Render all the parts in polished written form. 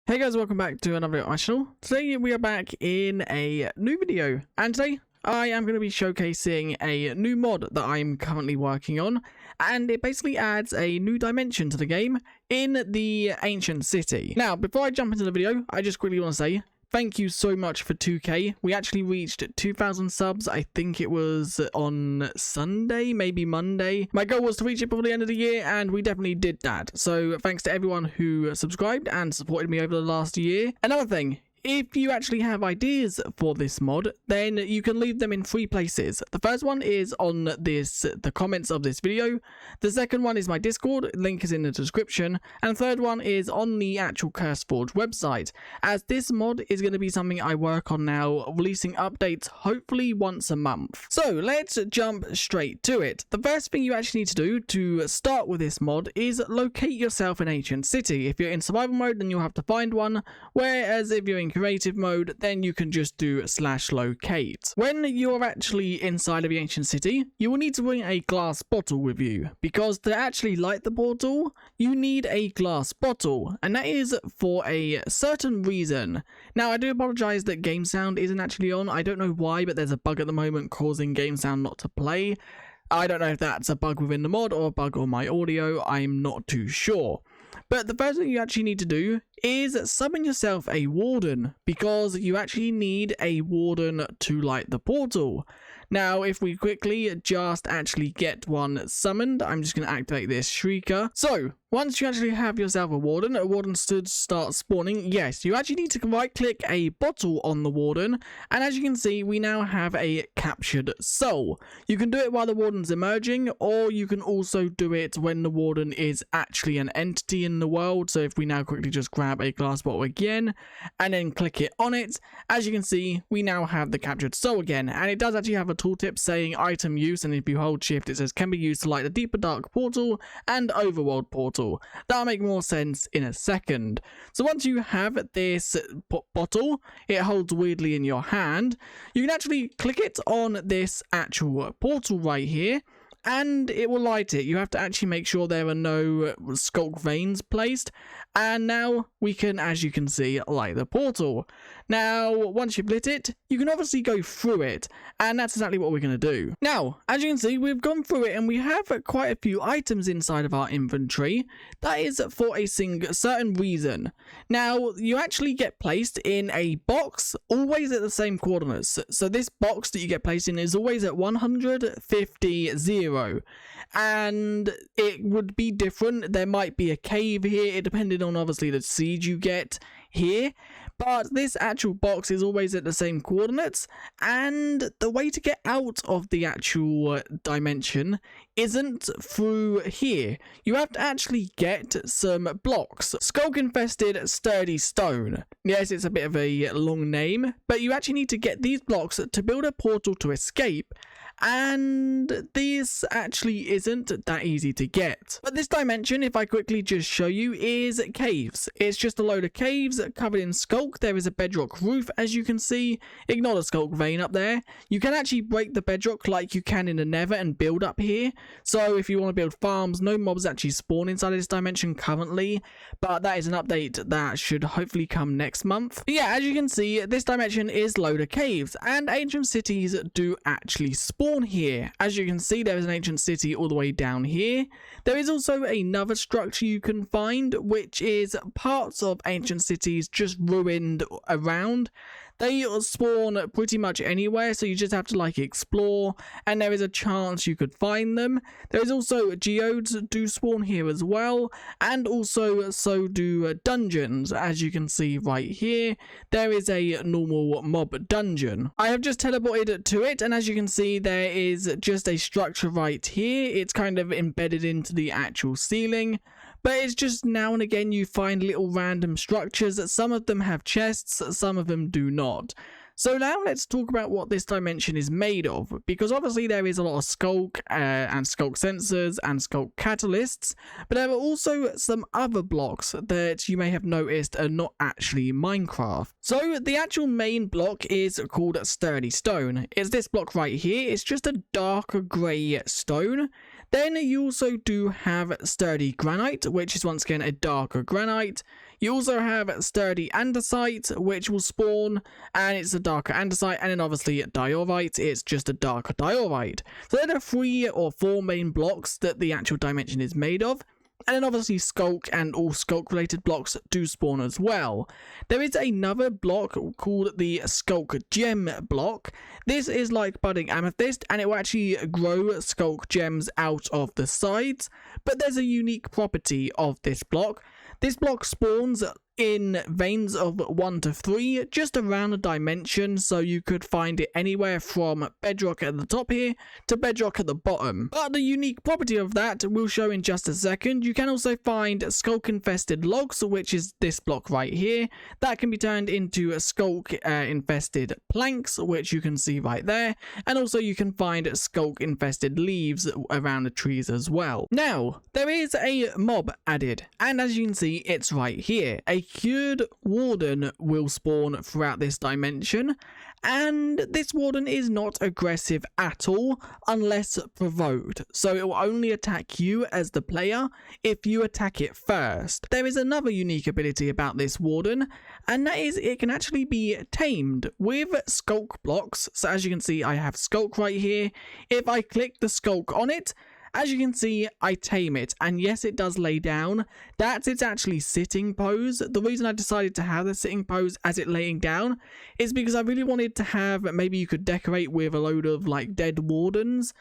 Hey guys, welcome back to another video on my channel. Today we are back in a new video, and today I am going to be showcasing a new mod that I'm currently working on, and it basically adds a new dimension to the game in the ancient city. Now, before I jump into the video, I just quickly want to say thank you so much for 2k. We actually reached 2,000 subs. I think it was on Sunday, maybe Monday. My goal was to reach it before the end of the year, and we definitely did that. So thanks to everyone who subscribed and supported me over the last year. Another thing, if you actually have ideas for this mod, then you can leave them in 3 places. The first one is on the comments of this video. The second one is my Discord, link is in the description. And the third one is on the actual CurseForge website, as this mod is going to be something I work on now, releasing updates hopefully once a month. So let's jump straight to it. The first thing you actually need to do to start with this mod is locate yourself an ancient city. If you're in survival mode, then you'll have to find one, whereas if you're in creative mode, then you can just do /locate. When you're actually inside of the ancient city, you will need to bring a glass bottle with you, because to actually light the portal, you need a glass bottle, and that is for a certain reason. Now, I do apologize that game sound isn't actually on. I don't know why, but there's a bug at the moment causing game sound not to play. I don't know if that's a bug within the mod or a bug on my audio. I'm not too sure. But the first thing you actually need to do is summon yourself a Warden, because you actually need a Warden to light the portal. Now, if we quickly just actually get one summoned, I'm just going to activate this Shrieker. So, once you actually have yourself a Warden should start spawning. Yes, you actually need to right-click a bottle on the Warden, and as you can see, we now have a captured soul. You can do it while the Warden's emerging, or you can also do it when the Warden is actually an entity in the world. So if we now quickly just grab a glass bottle again, and then click it on it, as you can see, we now have the captured soul again, and it does actually have a tooltip saying item use, and if you hold shift it says can be used to light the deeper dark portal and overworld portal. That'll make more sense in a second. So once you have this bottle, it holds weirdly in your hand, you can actually click it on this actual portal right here, and it will light it. You have to actually make sure there are no skulk veins placed, and now we can, as you can see, light the portal. Now, once you've lit it, you can obviously go through it, and that's exactly what we're going to do. Now, as you can see, we've gone through it, and we have quite a few items inside of our inventory. That is for a certain reason. Now, you actually get placed in a box, always at the same coordinates. So this box that you get placed in is always at 150, 0. And it would be different. There might be a cave here, depending on obviously the seed you get here, but this actual box is always at the same coordinates, and the way to get out of the actual dimension isn't through here. You have to actually get some blocks. Skulk infested sturdy stone. Yes, it's a bit of a long name, but you actually need to get these blocks to build a portal to escape. And this actually isn't that easy to get. But this dimension, if I quickly just show you, is caves. It's just a load of caves covered in skulk. There is a bedrock roof, as you can see. Ignore the skulk vein up there. You can actually break the bedrock like you can in the nether and build up here. So if you want to build farms, no mobs actually spawn inside of this dimension currently, but that is an update that should hopefully come next month. But yeah, as you can see, this dimension is a load of caves, and ancient cities do actually spawn here. As you can see, there is an ancient city all the way down here. There is also another structure you can find, which is parts of ancient cities just ruined around. They spawn pretty much anywhere, so you just have to like explore, and there is a chance you could find them. There is also geodes do spawn here as well, and also so do dungeons. As you can see right here, there is a normal mob dungeon. I have just teleported to it, and as you can see, there is just a structure right here. It's kind of embedded into the actual ceiling. But it's just now and again you find little random structures. Some of them have chests, some of them do not. So now let's talk about what this dimension is made of, because obviously there is a lot of skulk and skulk sensors and skulk catalysts, but there are also some other blocks that you may have noticed are not actually Minecraft. So the actual main block is called sturdy stone. It's this block right here. It's just a darker grey stone. Then you also do have sturdy granite, which is once again a darker granite. You also have sturdy andesite, which will spawn, and it's a darker andesite, and then obviously diorite, it's just a darker diorite. So there are 3 or 4 main blocks that the actual dimension is made of. And then obviously sculk and all sculk related blocks do spawn as well. There is another block called the sculk gem block. This is like budding amethyst, and it will actually grow sculk gems out of the sides. But there's a unique property of this block. This block spawns in veins of 1 to 3, just around the dimension, so you could find it anywhere from bedrock at the top here to bedrock at the bottom. But the unique property of that we'll show in just a second. You can also find sculk infested logs, which is this block right here. That can be turned into sculk infested planks, which you can see right there. And also you can find sculk infested leaves around the trees as well. Now, there is a mob added, and as you can see, it's right here. A cured warden will spawn throughout this dimension, and this warden is not aggressive at all unless provoked, so it will only attack you as the player if you attack it first. There is another unique ability about this warden, and that is it can actually be tamed with sculk blocks. So as you can see, I have sculk right here. If I click the sculk on it, as you can see, I tame it, and yes, it does lay down. That's its actually sitting pose. The reason I decided to have the sitting pose as it laying down is because I really wanted to have, maybe you could decorate with a load of like dead wardens,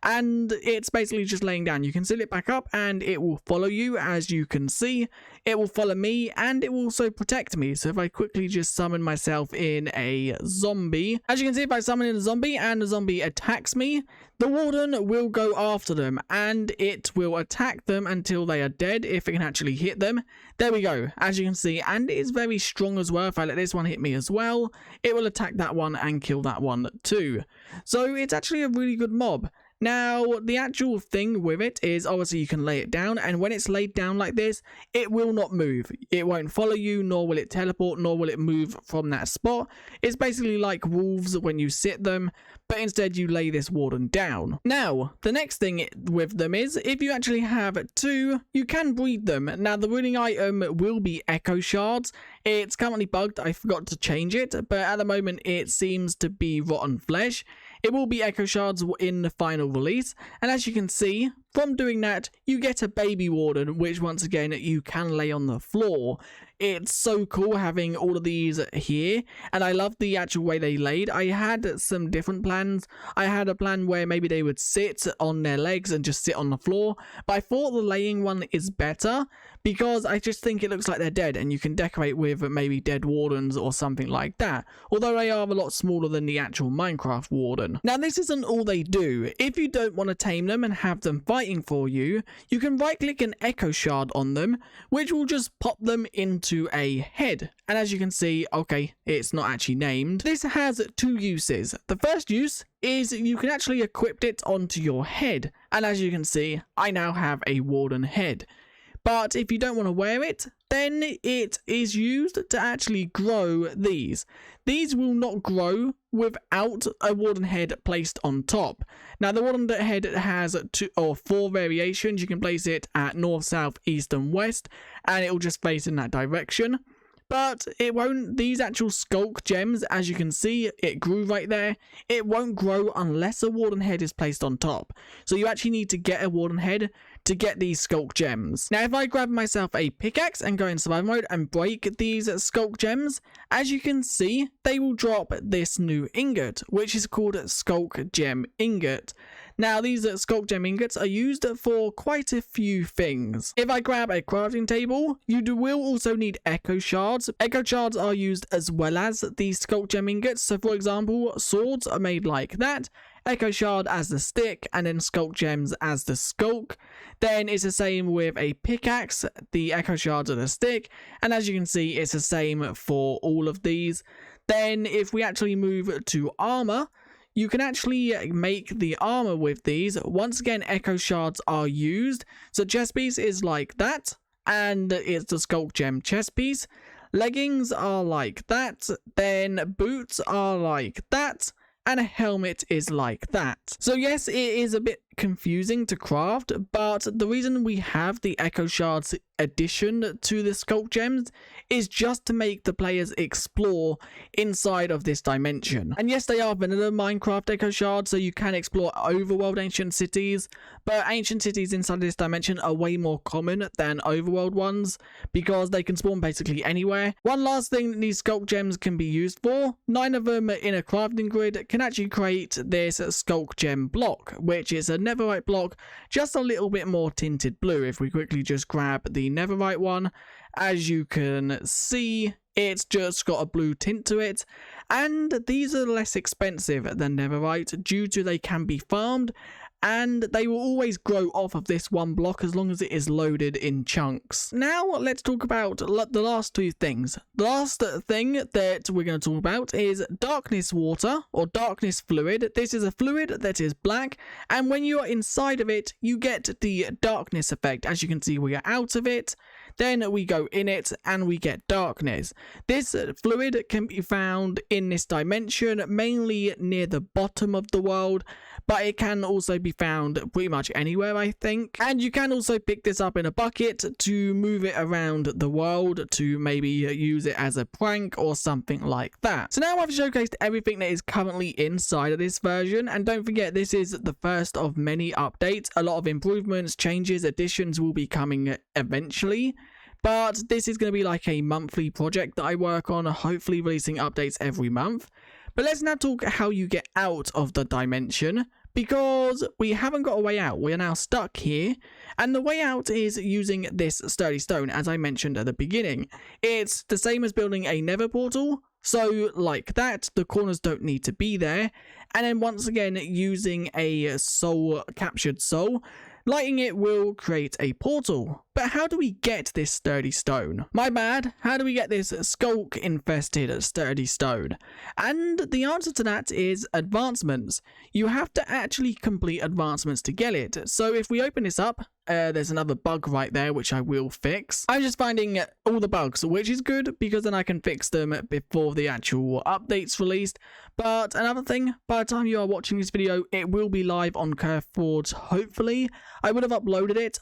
and it's basically just laying down. You can sit it back up and it will follow you. As you can see, it will follow me and it will also protect me. So if I quickly just summon myself in a zombie, as you can see, if I summon in a zombie and the zombie attacks me, the warden will go after them and it will attack them until they are dead if it can actually hit them. There we go, as you can see, and it is very strong as well. If I let this one hit me as well, it will attack that one and kill that one too. So it's actually a really good mob. Now, the actual thing with it is obviously you can lay it down, and when it's laid down like this, it will not move. It won't follow you, nor will it teleport, nor will it move from that spot. It's basically like wolves when you sit them, but instead you lay this warden down. Now, the next thing with them is, if you actually have 2, you can breed them. Now, the breeding item will be echo shards. It's currently bugged, I forgot to change it, but at the moment it seems to be rotten flesh. It will be echo shards in the final release, and as you can see, from doing that, you get a baby warden, which once again, you can lay on the floor. It's so cool having all of these here, and I love the actual way they laid. I had some different plans. I had a plan where maybe they would sit on their legs and just sit on the floor, but I thought the laying one is better because I just think it looks like they're dead, and you can decorate with maybe dead wardens or something like that, although they are a lot smaller than the actual Minecraft warden. Now, this isn't all they do. If you don't want to tame them and have them fighting for you, you can right click an echo shard on them, which will just pop them into a head. And as you can see, okay, it's not actually named. This has 2 uses. The first use is you can actually equip it onto your head, and as you can see, I now have a warden head. But if you don't want to wear it, then it is used to actually grow these. These will not grow without a warden head placed on top. Now, the warden head has 2 or 4 variations. You can place it at north, south, east, and west, and it will just face in that direction. But it won't, these actual sculk gems, as you can see, it grew right there. It won't grow unless a warden head is placed on top. So you actually need to get a warden head to get these sculk gems. Now, if I grab myself a pickaxe and go in survival mode and break these sculk gems, as you can see, they will drop this new ingot, which is called sculk gem ingot. Now, these sculk gem ingots are used for quite a few things. If I grab a crafting table, you will also need echo shards. Echo shards are used as well as these sculk gem ingots. So, for example, swords are made like that. Echo shard as the stick, and then sculk gems as the sculk. Then it's the same with a pickaxe, the echo shards are the stick, and as you can see, it's the same for all of these. Then if we actually move to armor, you can actually make the armor with these. Once again, echo shards are used. So chest piece is like that, and it's the sculk gem chest piece. Leggings are like that, then boots are like that, and a helmet is like that. So yes, it is a bit confusing to craft, but the reason we have the Echo Shards addition to the Sculk Gems is just to make the players explore inside of this dimension. And yes, they are vanilla Minecraft Echo Shards, so you can explore overworld ancient cities, but ancient cities inside this dimension are way more common than overworld ones because they can spawn basically anywhere. One last thing that these Sculk Gems can be used for, 9 of them in a crafting grid can actually create this Sculk Gem block, which is a netherite block, just a little bit more tinted blue. If we quickly just grab the netherite one, as you can see, it's just got a blue tint to it, and these are less expensive than netherite due to they can be farmed, and they will always grow off of this one block as long as it is loaded in chunks. Now let's talk about the last two things. The last thing that we're going to talk about is darkness water or darkness fluid. This is a fluid that is black, and when you are inside of it you get the darkness effect. As you can see, we are out of it, then we go in it and we get darkness. This fluid can be found in this dimension, mainly near the bottom of the world, but it can also be found pretty much anywhere, I think. And you can also pick this up in a bucket to move it around the world to maybe use it as a prank or something like that. So now I've showcased everything that is currently inside of this version, and don't forget, this is the first of many updates. A lot of improvements, changes, additions will be coming eventually. But this is going to be like a monthly project that I work on, hopefully releasing updates every month. But let's now talk how you get out of the dimension, because we haven't got a way out. We are now stuck here, and the way out is using this sturdy stone, as I mentioned at the beginning. It's the same as building a nether portal, so like that, the corners don't need to be there. And then once again, using a captured soul, lighting it will create a portal. But how do we get this sturdy stone? My bad, how do we get this sculk infested sturdy stone? And the answer to that is advancements. You have to actually complete advancements to get it. So if we open this up, there's another bug right there which I will fix. I'm just finding all the bugs, which is good because then I can fix them before the actual update's released. But another thing, by the time you are watching this video, it will be live on CurseForge, hopefully. I would have uploaded it.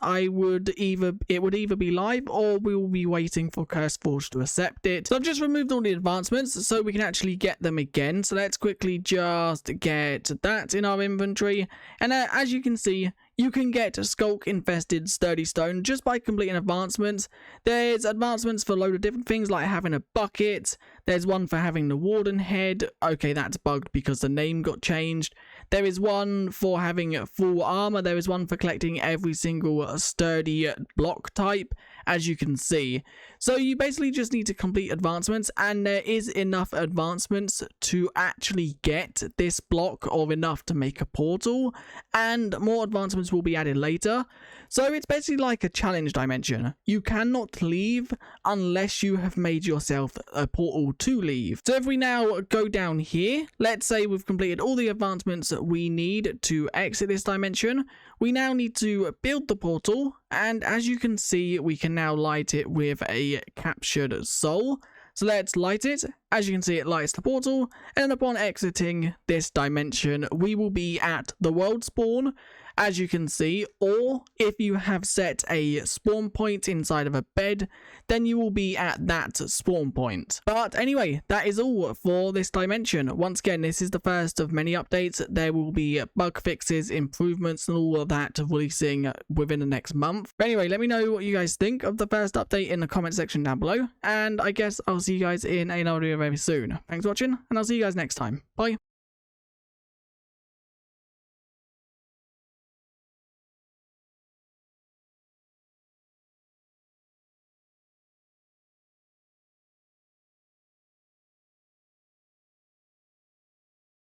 It would either be live or we will be waiting for CurseForge to accept it. So I've just removed all the advancements so we can actually get them again. So let's quickly just get that in our inventory. And as you can see, you can get sculk infested sturdy stone just by completing advancements. There's advancements for a load of different things like having a bucket. There's one for having the Warden head. Okay, that's bugged because the name got changed. There is one for having full armor. There is one for collecting every single sturdy block type, as you can see. So you basically just need to complete advancements, and there is enough advancements to actually get this block, or enough to make a portal, and more advancements will be added later. So it's basically like a challenge dimension. You cannot leave unless you have made yourself a portal to leave. So if we now go down here, let's say we've completed all the advancements that we need to exit this dimension. We now need to build the portal, and as you can see, we can now light it with a captured soul. So let's light it. As you can see, it lights the portal, and upon exiting this dimension, we will be at the world spawn, as you can see, or if you have set a spawn point inside of a bed, then you will be at that spawn point. But anyway, that is all for this dimension. Once again, this is the first of many updates. There will be bug fixes, improvements, and all of that releasing within the next month. But anyway, let me know what you guys think of the first update in the comment section down below, and I guess I'll see you guys in another video very soon. Thanks for watching, and I'll see you guys next time. Bye.